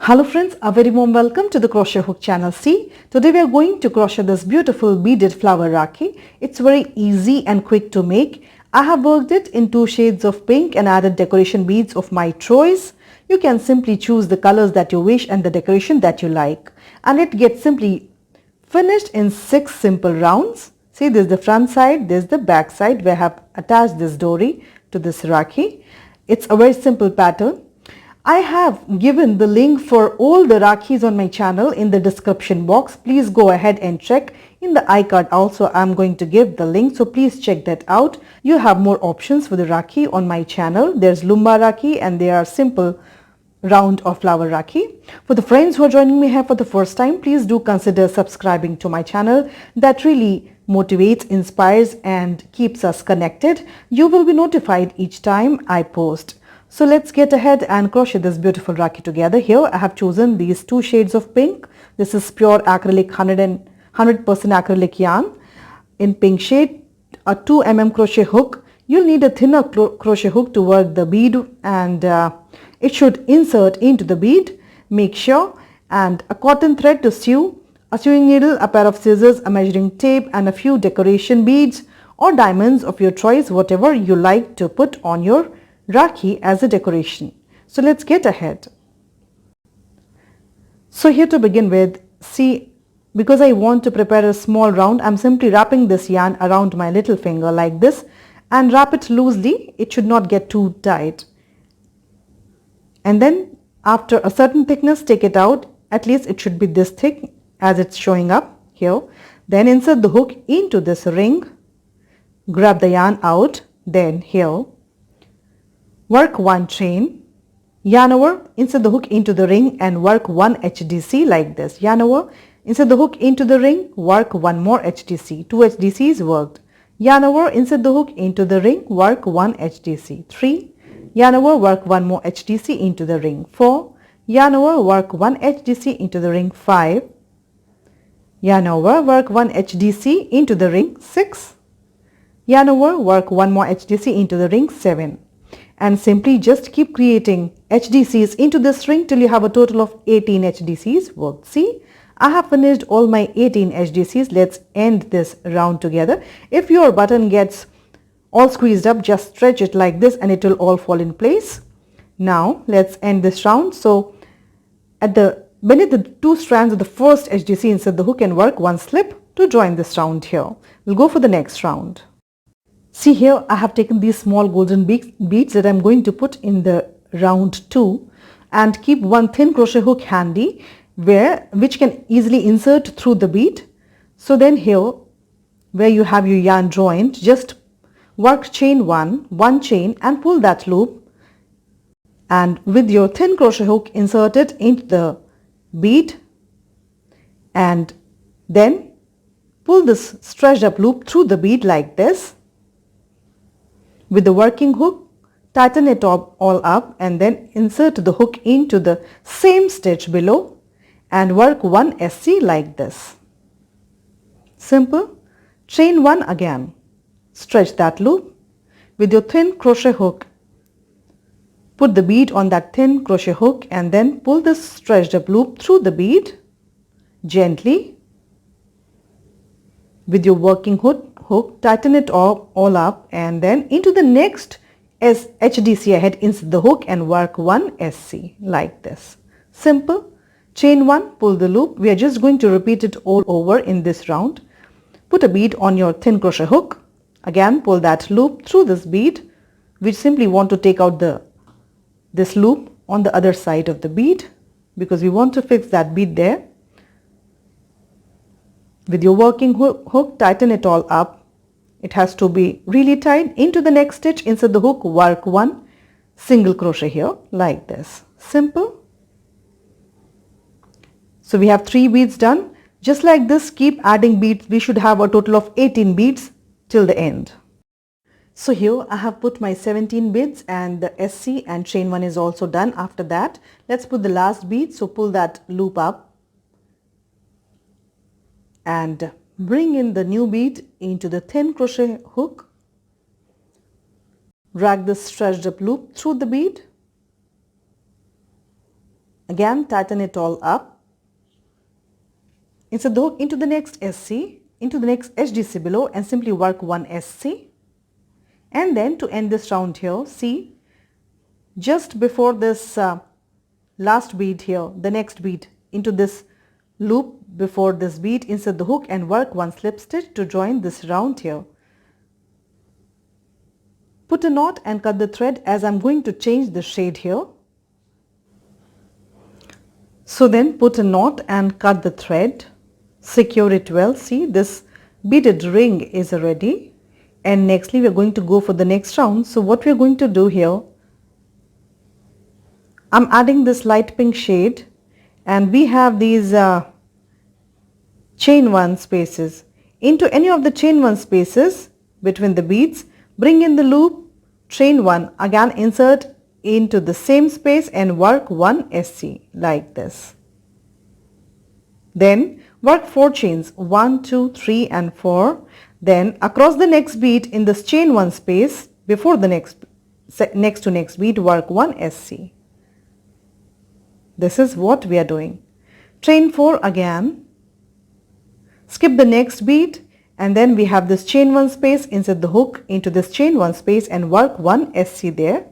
Hello friends, a very warm welcome to the Crochet Hook channel. See, today we are going to crochet this beautiful beaded flower Rakhi. It's very easy and quick to make. I have worked it in 2 shades of pink and added decoration beads of my choice. You can simply choose the colors that you wish and the decoration that you like. And it gets simply finished in 6 simple rounds. See, this is the front side, this is the back side where I have attached this dory to this Rakhi. It's a very simple pattern. I have given the link for all the Rakhis on my channel in the description box. Please go ahead and check. In the iCard also I'm going to give the link, so please check that out. You have more options for the Rakhi on my channel. There's LUMBA Rakhi and there are simple round or flower Rakhi. For the friends who are joining me here for the first time, please do consider subscribing to my channel. That really motivates, inspires and keeps us connected. You will be notified each time I post. So let's get ahead and crochet this beautiful Rakhi together. Here I have chosen these 2 shades of pink. This is pure acrylic 100% acrylic yarn in pink shade, a 2 mm crochet hook. You'll need a thinner crochet hook to work the bead and it should insert into the bead. Make sure, and a cotton thread to sew, a sewing needle, a pair of scissors, a measuring tape and a few decoration beads or diamonds of your choice, whatever you like to put on your Rakhi as a decoration. So let's get ahead. So here to begin with, see, because I want to prepare a small round, I'm simply wrapping this yarn around my little finger like this and wrap it loosely. It should not get too tight. And then after a certain thickness, take it out. At least it should be this thick as it's showing up here. Then insert the hook into this ring, grab the yarn out, then here work 1 chain, yarn over, insert the hook into the ring and work 1 HDC like this. Yarn over, insert the hook into the ring, work 1 more HDC. 2 HDCs worked. Yarn over, insert the hook into the ring, work 1 HDC. 3. Yarn over, work 1 more HDC into the ring. 4. Yarn over, work 1 HDC into the ring. 5. Yarn over, work 1 HDC into the ring. 6. Yarn over, work 1 more HDC into the ring. 7. And simply just keep creating HDCs into this ring till you have a total of 18 HDCs worked. See, I have finished all my 18 HDCs. Let's end this round together. If your button gets all squeezed up, just stretch it like this and it will all fall in place. Now let's end this round. So beneath the 2 strands of the first HDC, insert the hook and work 1 slip to join this round here. We'll go for the next round. See, here I have taken these small golden beads that I'm going to put in the round 2 and keep 1 thin crochet hook handy which can easily insert through the bead. So then here where you have your yarn joined, just work chain 1 chain and pull that loop, and with your thin crochet hook insert it into the bead and then pull this stretched up loop through the bead like this. With the working hook, tighten it all up and then insert the hook into the same stitch below and work 1 SC like this. Simple. Chain 1 again. Stretch that loop. With your thin crochet hook, put the bead on that thin crochet hook and then pull this stretched up loop through the bead gently. With your working hook, tighten it all up and then into the next HDC ahead, insert the hook and work 1 SC like this. Simple. Chain 1, pull the loop. We are just going to repeat it all over in this round. Put a bead on your thin crochet hook. Again, pull that loop through this bead. We simply want to take out this loop on the other side of the bead because we want to fix that bead there. With your working hook, tighten it all up. It has to be really tight. Into the next stitch, insert the hook, work 1 single crochet here like this. Simple. So we have 3 beads done. Just like this, keep adding beads. We should have a total of 18 beads till the end. So here I have put my 17 beads and the SC and chain 1 is also done. After that, let's put the last bead. So pull that loop up and bring in the new bead into the thin crochet hook. Drag the stretched up loop through the bead Again, tighten it all up. Insert the hook into the next SC, into the next HDC below, and simply work one SC. And then to end this round here, see, just before this last bead here, the next bead, into this loop before this bead, insert the hook and work one slip stitch to join this round here. Put a knot and cut the thread as I'm going to change the shade here. So then put a knot and cut the thread, secure it well. See, this beaded ring is ready, and nextly we are going to go for the next round. So what we are going to do here, I'm adding this light pink shade, and we have these chain 1 spaces. Into any of the chain 1 spaces between the beads, bring in the loop, chain 1, again insert into the same space and work one SC like this. Then work 4 chains, 1, 2, 3 and 4. Then across the next bead in this chain 1 space before the next to next bead, work one SC. This is what we are doing. Chain 4 again, skip the next bead, and then we have this chain 1 space, insert the hook into this chain 1 space and work one SC there.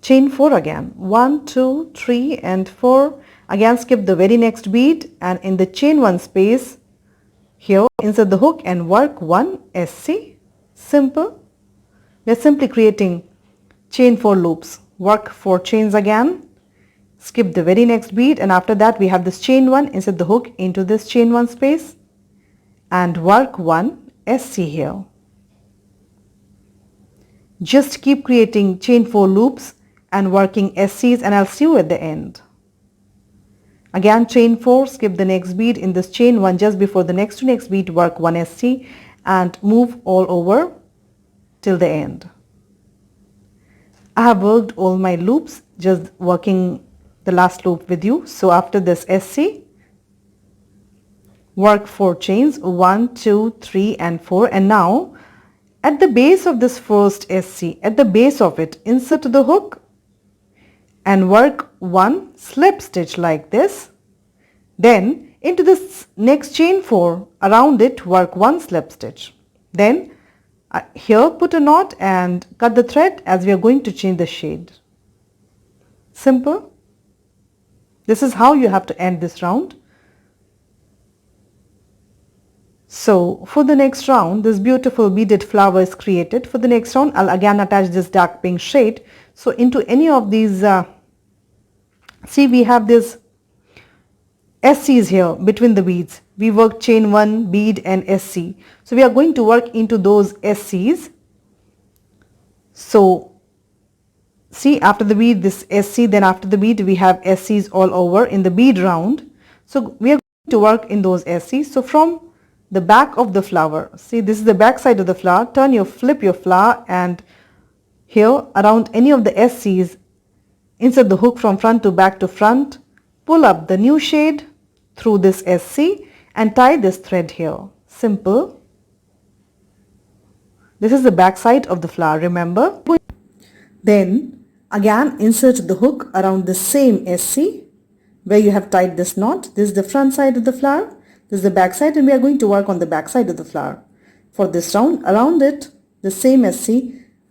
Chain 4 again, 1, 2, 3 and 4. Again skip the very next bead, and in the chain 1 space here insert the hook and work one SC. Simple. We are simply creating chain 4 loops. Work 4 chains again, skip the very next bead, and after that we have this chain 1, insert the hook into this chain 1 space and work one SC here. Just keep creating chain 4 loops and working SCs, and I'll see you at the end. Again chain 4, skip the next bead in this chain 1 just before the next to next bead, work one SC and move all over till the end. I have worked all my loops, just working the last loop with you. So after this SC, work 4 chains, 1, 2, 3 and 4, and now at the base of this first SC, at the base of it, insert the hook and work one slip stitch like this. Then into this next chain 4, around it work one slip stitch. Then here put a knot and cut the thread as we are going to change the shade. Simple. This is how you have to end this round. So for the next round, this beautiful beaded flower is created. For the next round, I'll again attach this dark pink shade. So into any of these, see, we have this SCs here between the beads. We work chain 1, bead and SC. So we are going to work into those SCs. So see, after the bead this SC, then after the bead we have SCs all over in the bead round. So we are going to work in those SCs. So from the back of the flower, see, this is the back side of the flower, flip your flower, and here around any of the SCs, insert the hook from front to back to front, pull up the new shade through this SC and tie this thread here. Simple. This is the back side of the flower, remember. Then again insert the hook around the same SC where you have tied this knot. This is the front side of the flower, this is the back side, and we are going to work on the back side of the flower. For this round, around it, the same SC,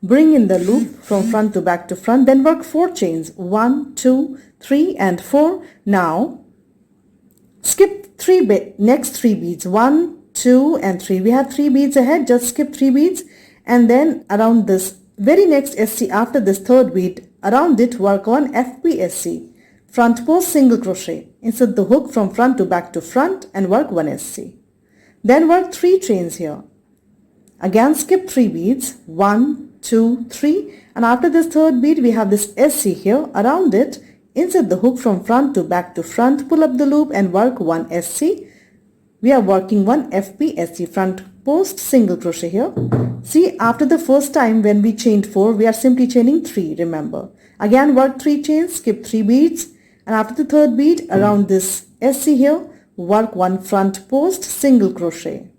bring in the loop from front to back to front, then work 4 chains, 1, 2, 3 and 4. Now skip next 3 beads, 1, 2 and 3. We have 3 beads ahead, just skip 3 beads, and then around this very next SC after this third bead, around it work on FPSC, front post single crochet. Insert the hook from front to back to front and work 1 SC. Then work 3 chains here. Again skip 3 beads, 1, 2, 3, and after this third bead we have this SC here. Around it insert the hook from front to back to front, pull up the loop and work 1 SC. We are working 1 FPSC, front post single crochet here. See, after the first time when we chained 4, we are simply chaining 3, remember. Again work 3 chains, skip 3 beads, and after the third bead around this SC here, work 1 front post single crochet.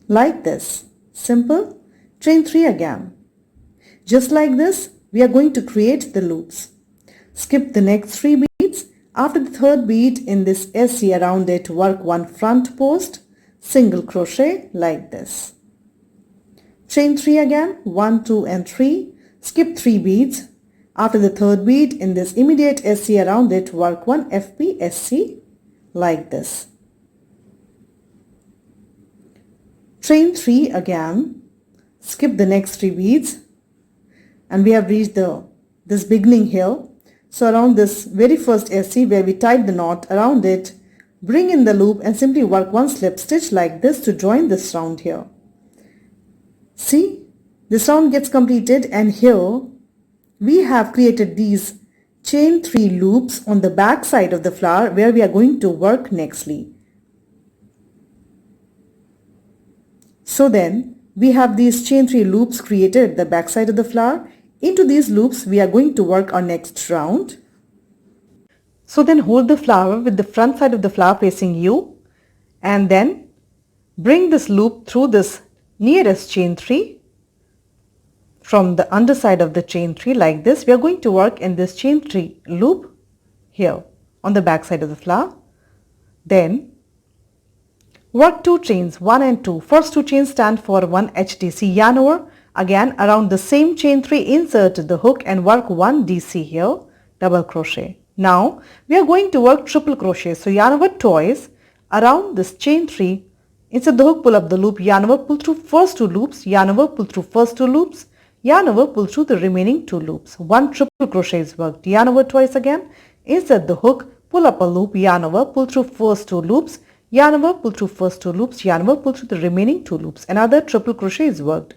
Like this. Simple. Chain 3 again. Just like this, we are going to create the loops. Skip the next 3 beads. After the third bead in this SC around it, work one front post, single crochet like this. Chain 3 again, 1, 2 and 3. Skip 3 beads. After the third bead in this immediate SC around it, work one FP SC like this. Chain 3 again. Skip the next 3 beads and we have reached this beginning here. So around this very first SC where we tied the knot, around it, bring in the loop and simply work one slip stitch like this to join this round here. See, this round gets completed and here we have created these chain 3 loops on the back side of the flower where we are going to work nextly. So then we have these chain 3 loops created at the back side of the flower. Into these loops we are going to work our next round. So then hold the flower with the front side of the flower facing you and then bring this loop through this nearest chain 3 from the underside of the chain 3 like this. We are going to work in this chain 3 loop here on the back side of the flower. Then work 2 chains, 1 and 2. First 2 chains stand for 1 HDC yarn over. Again around the same chain 3 insert the hook and work 1 DC here, double crochet. Now we are going to work triple crochet. So yarn over twice around this chain 3, insert the hook, pull up the loop, yarn over, pull through first 2 loops, yarn over, pull through first 2 loops, yarn over, pull through the remaining 2 loops. 1 triple crochet is worked. Yarn over twice again, insert the hook, pull up a loop, yarn over, pull through first 2 loops, yarn over, pull through first 2 loops, yarn over, pull through the remaining 2 loops. Another triple crochet is worked.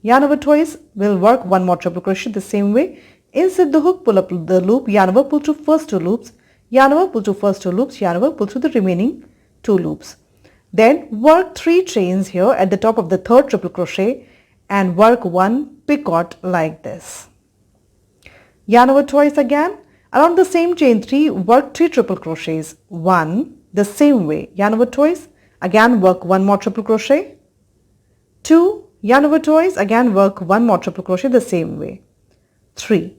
Yarn over twice, will work 1 more triple crochet the same way. Insert the hook, pull up the loop, yarn over, pull through first 2 loops, yarn over, pull through first 2 loops, yarn over, pull through the remaining 2 loops. Then work 3 chains here at the top of the third triple crochet and work 1 picot like this. Yarn over twice again. Around the same chain 3, work 3 triple crochets. 1 the same way. Yarn over twice. Again work 1 more triple crochet. 2 yarn over twice. Again work 1 more triple crochet the same way. 3.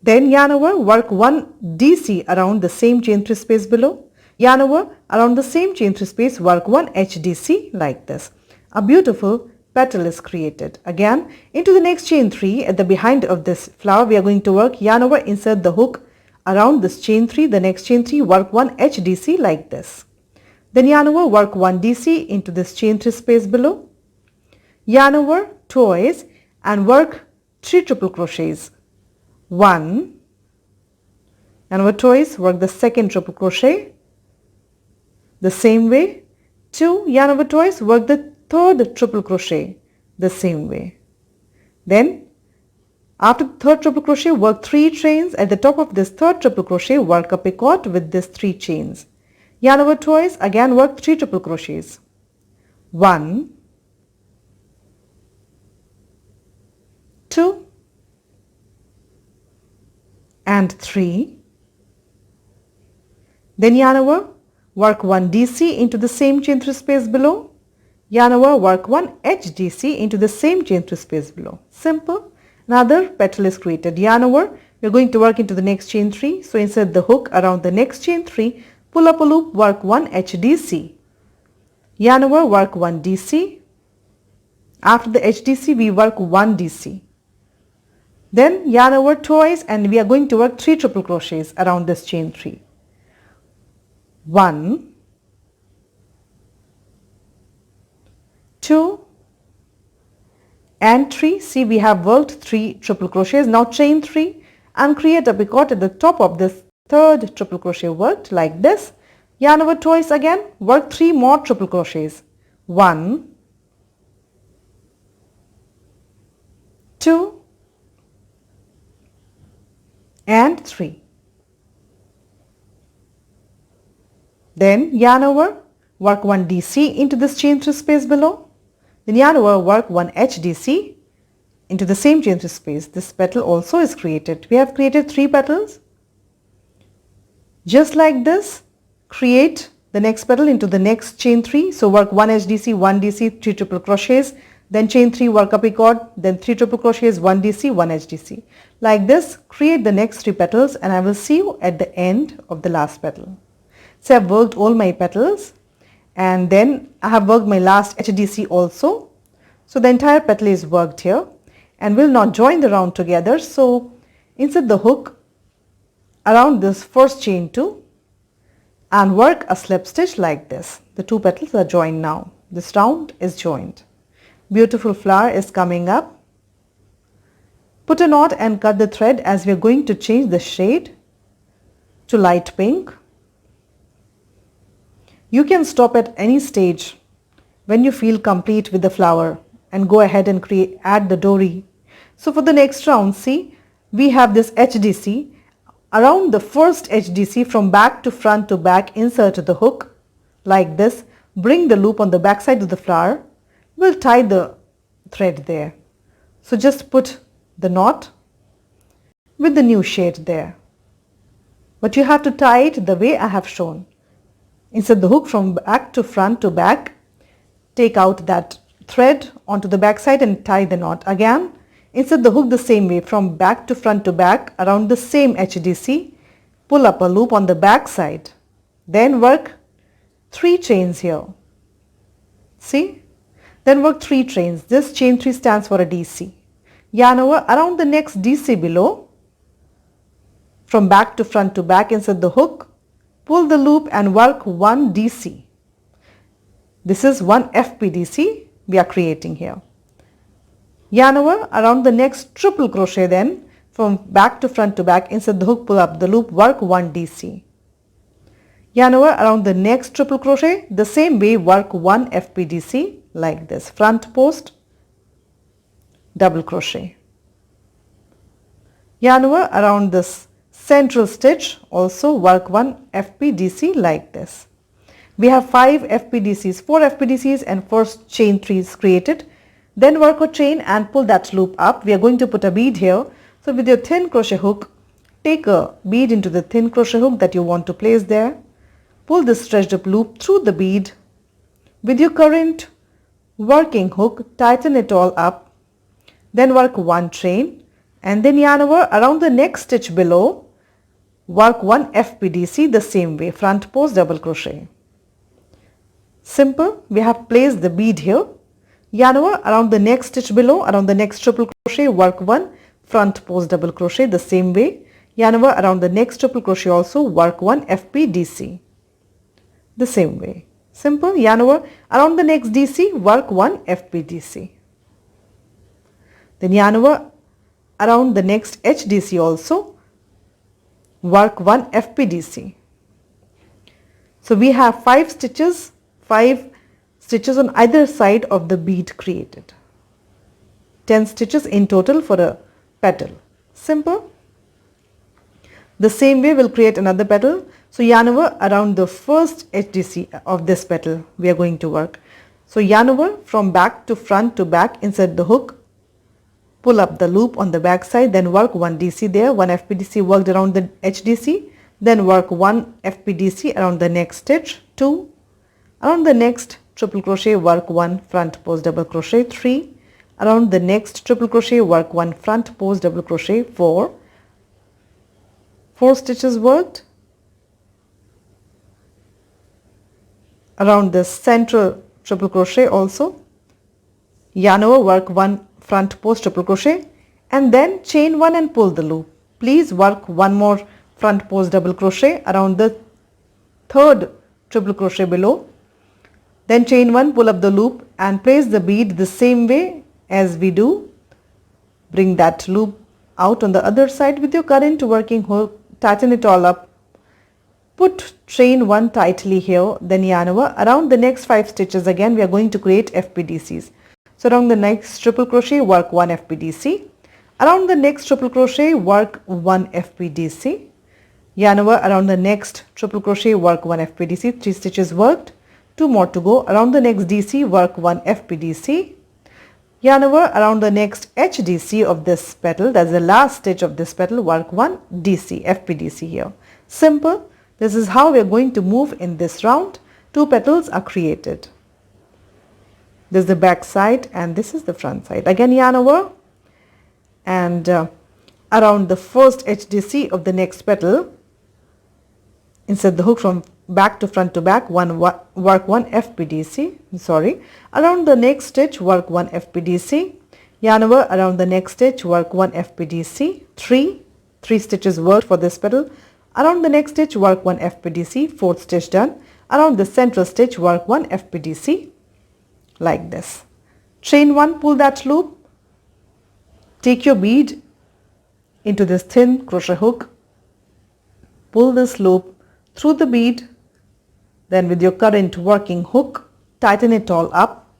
Then yarn over, work 1 DC around the same chain 3 space below. Yarn over, around the same chain 3 space, work 1 HDC like this. A beautiful petal is created. Again, into the next chain 3 at the behind of this flower, we are going to work yarn over, insert the hook around this chain 3, the next chain 3, work 1 HDC like this. Then yarn over, work 1 DC into this chain 3 space below. Yarn over twice and work 3 triple crochets. 1 and over twice, work the second triple crochet the same way. 2 yarn over twice, work the third triple crochet the same way. Then after the third triple crochet, work 3 chains. At the top of this third triple crochet, work a picot with this 3 chains. Yarn over twice, again work 3 triple crochets. 1, 2 and 3. Then yarn over, work 1 DC into the same chain 3 space below. Yarn over, work 1 HDC into the same chain 3 space below. Simple. Another petal is created. Yarn over, we are going to work into the next chain 3. So insert the hook around the next chain 3, pull up a loop, work 1 HDC. Yarn over, work 1 DC. After the HDC, we work 1 DC. Then yarn over twice and we are going to work 3 triple crochets around this chain 3. 1, 2 and 3. See, we have worked 3 triple crochets. Now chain 3 and create a picot at the top of this third triple crochet worked like this. Yarn over twice again, work 3 more triple crochets. 1, 2 and 3. Then yarn over, work 1 DC into this chain 3 space below. Then yarn over, work 1 HDC into the same chain 3 space. This petal also is created. We have created 3 petals. Just like this, create the next petal into the next chain 3. So work 1 HDC, 1 DC, 3 triple crochets. then chain 3, work up a cord, then 3 triple crochets, 1 DC, 1 HDC. Like this, create the next 3 petals, and I will see you at the end of the last petal. So I have worked all my petals, and then I have worked my last HDC also. So the entire petal is worked here, and will not join the round together. So insert the hook around this first chain 2 and work a slip stitch like this. The 2 petals are joined now. This round is joined. Beautiful flower is coming up. Put a knot and cut the thread as we are going to change the shade to light pink. You can stop at any stage when you feel complete with the flower and go ahead and add the dory. So for the next round, see, we have this HDC. Around the first HDC, from back to front to back, insert the hook like this. Bring the loop on the back side of the flower. We'll tie the thread there. So just put the knot with the new shade there. But you have to tie it the way I have shown. Insert the hook from back to front to back. Take out that thread onto the back side and tie the knot. Again, insert the hook the same way from back to front to back around the same HDC. Pull up a loop on the back side. Then work 3 chains here. See? Then work 3 chains. This chain 3 stands for a DC. Yarn over around the next DC below. From back to front to back, insert the hook. Pull the loop and work 1 DC. This is 1 FPDC we are creating here. Yarn over around the next triple crochet, then from back to front to back, insert the hook, pull up the loop, work 1 DC. Yarn over around the next triple crochet, the same way work 1 FPDC like this. Front post, double crochet. Yarn over around this central stitch, also work 1 FPDC like this. We have 5 FPDCs, 4 FPDCs and first chain 3 is created. Then work a chain and pull that loop up. We are going to put a bead here. So with your thin crochet hook, take a bead into the thin crochet hook that you want to place there. Pull the stretched up loop through the bead. With your current working hook, tighten it all up. Then work 1 chain and then yarn over around the next stitch below. Work 1 FPDC the same way, front post double crochet. Simple, we have placed the bead here. Yarn over around the next stitch below, around the next triple crochet, work 1 front post double crochet the same way. Yarn over around the next triple crochet also, work 1 FPDC the same way. Simple, yarn over around the next DC, work 1 FPDC. Then yarn over around the next HDC also, work 1 FPDC. So we have 5 stitches on either side of the bead created. 10 stitches in total for a petal. Simple. The same way we'll create another petal. So yarn over around the first HDC of this petal we are going to work. So yarn over from back to front to back, insert the hook, pull up the loop on the back side, then work 1 DC there, 1 FPDC worked around the HDC, then work 1 FPDC around the next stitch, 2, around the next triple crochet, work 1 front post double crochet, 3, around the next triple crochet, work 1 front post double crochet, 4 stitches worked. Around the central triple crochet also, yarn over, work 1 front post triple crochet and then chain 1 and pull the loop. Please work 1 more front post double crochet around the third triple crochet below. Then chain 1, pull up the loop and place the bead the same way as we do. Bring that loop out on the other side with your current working hook, tighten it all up. Put chain 1 tightly here, then yarn over around the next 5 stitches. Again we are going to create FPDCs. So around the next triple crochet, work 1 FPDC. Around the next triple crochet, work 1 FPDC. Yarn over around the next triple crochet, work 1 FPDC. 3 stitches worked, 2 more to go. Around the next DC, work 1 FPDC. Yarn over around the next HDC of this petal, that's the last stitch of this petal, work 1 DC, FPDC here. Simple. This is how we are going to move in this round. 2 petals are created. This is the back side and this is the front side. Again yarn over and around the first HDC of the next petal, insert the hook from back to front to back, work 1 FPDC, around the next stitch work 1 FPDC, yarn over around the next stitch work 1 FPDC, 3 stitches worked for this petal, around the next stitch work 1 FPDC, 4th stitch done, around the central stitch work 1 FPDC like this. Chain 1, pull that loop, take your bead into this thin crochet hook, pull this loop through the bead, then with your current working hook tighten it all up.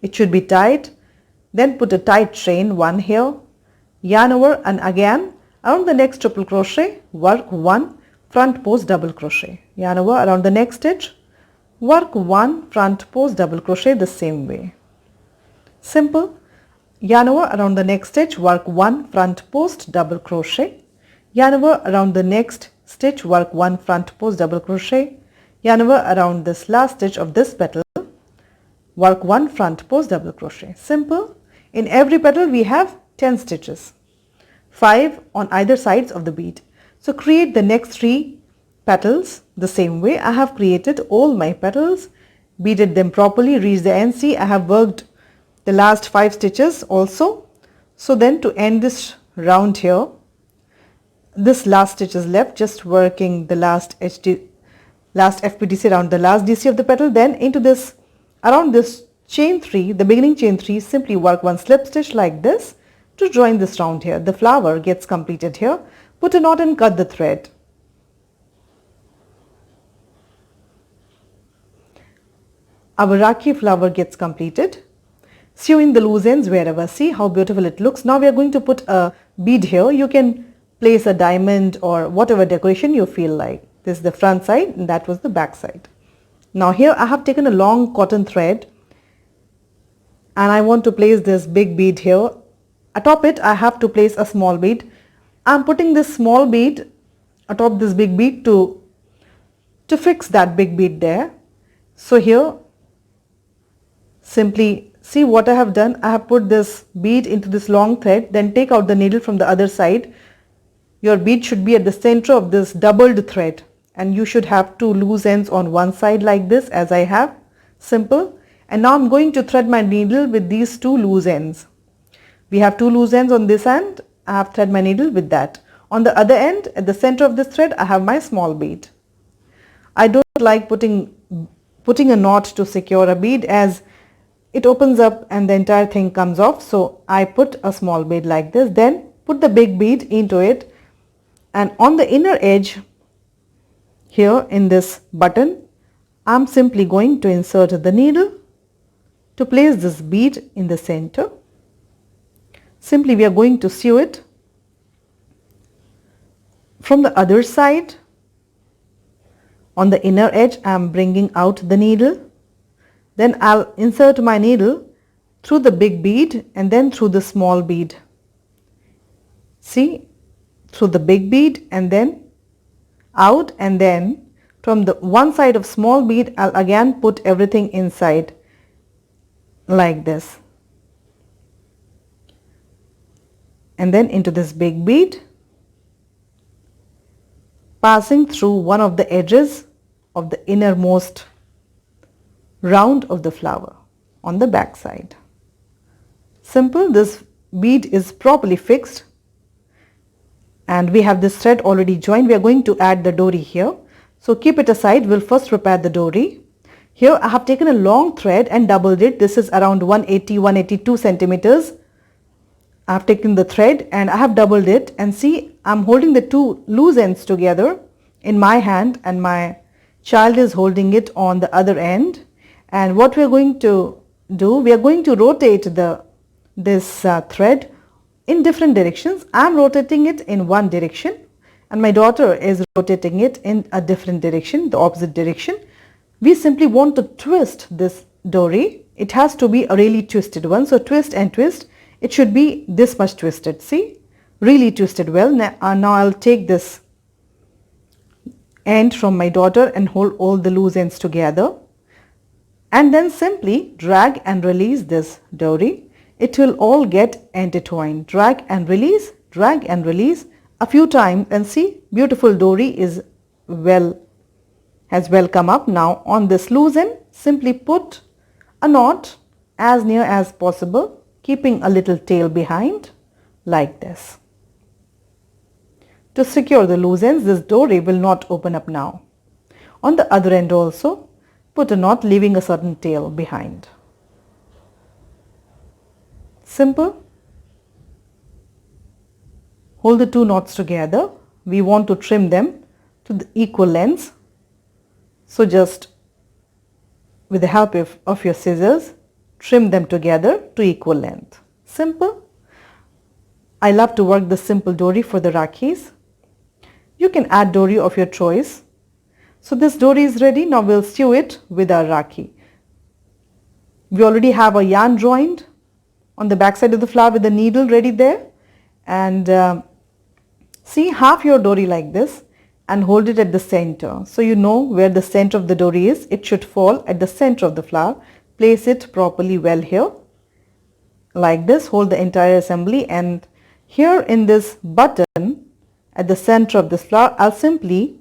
It should be tight. Then put a tight chain 1 here, yarn over and again around the next triple crochet work 1 front post double crochet, yarn over around the next stitch, work 1 front post double crochet the same way. Simple. Yarn over around the next stitch, work 1 front post double crochet, yarn over around the next stitch, work 1 front post double crochet, yarn over around this last stitch of this petal, work 1 front post double crochet. Simple. In every petal we have 10 stitches, 5 on either sides of the bead. So create the next 3 petals the same way. I have created all my petals, beaded them properly, reached the end. See, I have worked the last 5 stitches also. So then to end this round here, this last stitch is left, just working the last FPDC around the last DC of the petal. Then into this, around this chain 3, the beginning chain 3, simply work 1 slip stitch like this to join this round here. The flower gets completed here. Put a knot and cut the thread. Our Rakhi flower gets completed. Sew in the loose ends wherever. See how beautiful it looks. Now we are going to put a bead here. You can place a diamond or whatever decoration you feel like. This is the front side and that was the back side. Now here I have taken a long cotton thread and I want to place this big bead here. Atop it I have to place a small bead. I am putting this small bead atop this big bead to fix that big bead there. So here simply see what I have done. I have put this bead into this long thread, then take out the needle from the other side. Your bead should be at the center of this doubled thread and you should have 2 loose ends on one side like this as I have. Simple. And now I am going to thread my needle with these 2 loose ends. We have 2 loose ends on this end. I have thread my needle with that. On the other end, at the center of this thread, I have my small bead. I don't like putting a knot to secure a bead as it opens up and the entire thing comes off. So I put a small bead like this, then put the big bead into it, and on the inner edge here in this button, I am simply going to insert the needle to place this bead in the center. Simply we are going to sew it from the other side. On the inner edge I am bringing out the needle, then I'll insert my needle through the big bead and then through the small bead. See, through the big bead and then out, and then from the one side of small bead I'll again put everything inside like this, and then into this big bead, passing through one of the edges of the innermost round of the flower on the back side. Simple. This bead is properly fixed and we have this thread already joined. We are going to add the dory here. So keep it aside. We'll first prepare the dory. Here I have taken a long thread and doubled it. This is around 180-182 centimeters. I have taken the thread and I have doubled it, and see, I am holding the 2 loose ends together in my hand and my child is holding it on the other end. And what we are going to do, we are going to rotate this thread in different directions. I am rotating it in one direction and my daughter is rotating it in a different direction, the opposite direction. We simply want to twist this dory. It has to be a really twisted one. So twist and twist. It should be this much twisted. See, really twisted well. Now I'll take this end from my daughter and hold all the loose ends together. And then simply drag and release this dory. It will all get intertwined. Drag and release a few times, and see, beautiful dory has well come up. Now on this loose end, simply put a knot as near as possible, keeping a little tail behind like this. To secure the loose ends, this dory will not open up now. On the other end also, put a knot, leaving a certain tail behind. Simple. Hold the two knots together. We want to trim them to the equal lengths. So just with the help of your scissors, trim them together to equal length. Simple. I love to work the simple dory for the Rakhis. You can add dory of your choice. So this dory is ready. Now we'll sew it with our Rakhi. We already have a yarn joined on the back side of the flower with the needle ready there. And see, half your dory like this and hold it at the center. So you know where the center of the dory is. It should fall at the center of the flower. Place it properly well here. Like this, hold the entire assembly, and here in this button at the center of this flower, I'll simply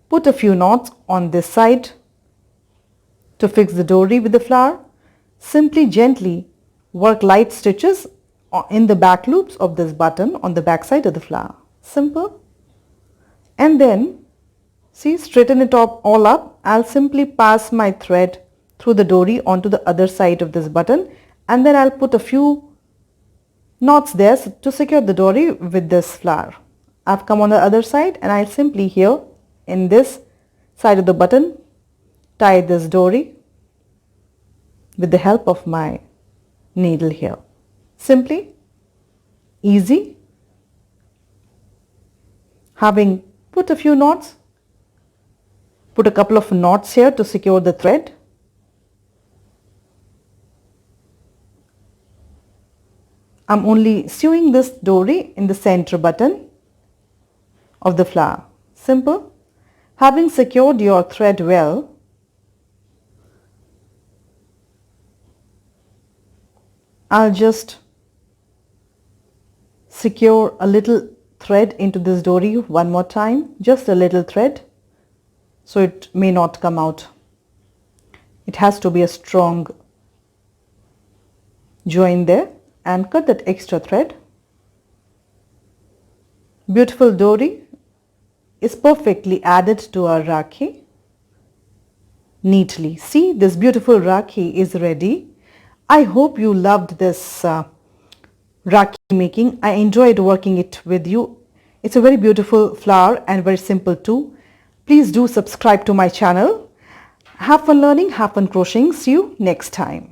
put a few knots on this side to fix the dory with the flower. Simply gently work light stitches in the back loops of this button on the back side of the flower. Simple. And then see, straighten it all up. I'll simply pass my thread through the dory onto the other side of this button, and then I'll put a few knots there to secure the dory with this flower. I've come on the other side, and I'll simply here in this side of the button tie this dory with the help of my needle here. Simply, easy. Having put a few knots, put a couple of knots here to secure the thread. I'm only sewing this dory in the center button of the flower. Simple. Having secured your thread well, I'll just secure a little thread into this dory one more time, just a little thread, so it may not come out. It has to be a strong join there, and cut that extra thread. Beautiful dory is perfectly added to our Rakhi neatly. See, this beautiful Rakhi is ready. I hope you loved this Rakhi making. I enjoyed working it with you. It's a very beautiful flower and very simple too. Please do subscribe to my channel. Have fun learning, have fun crocheting. See you next time.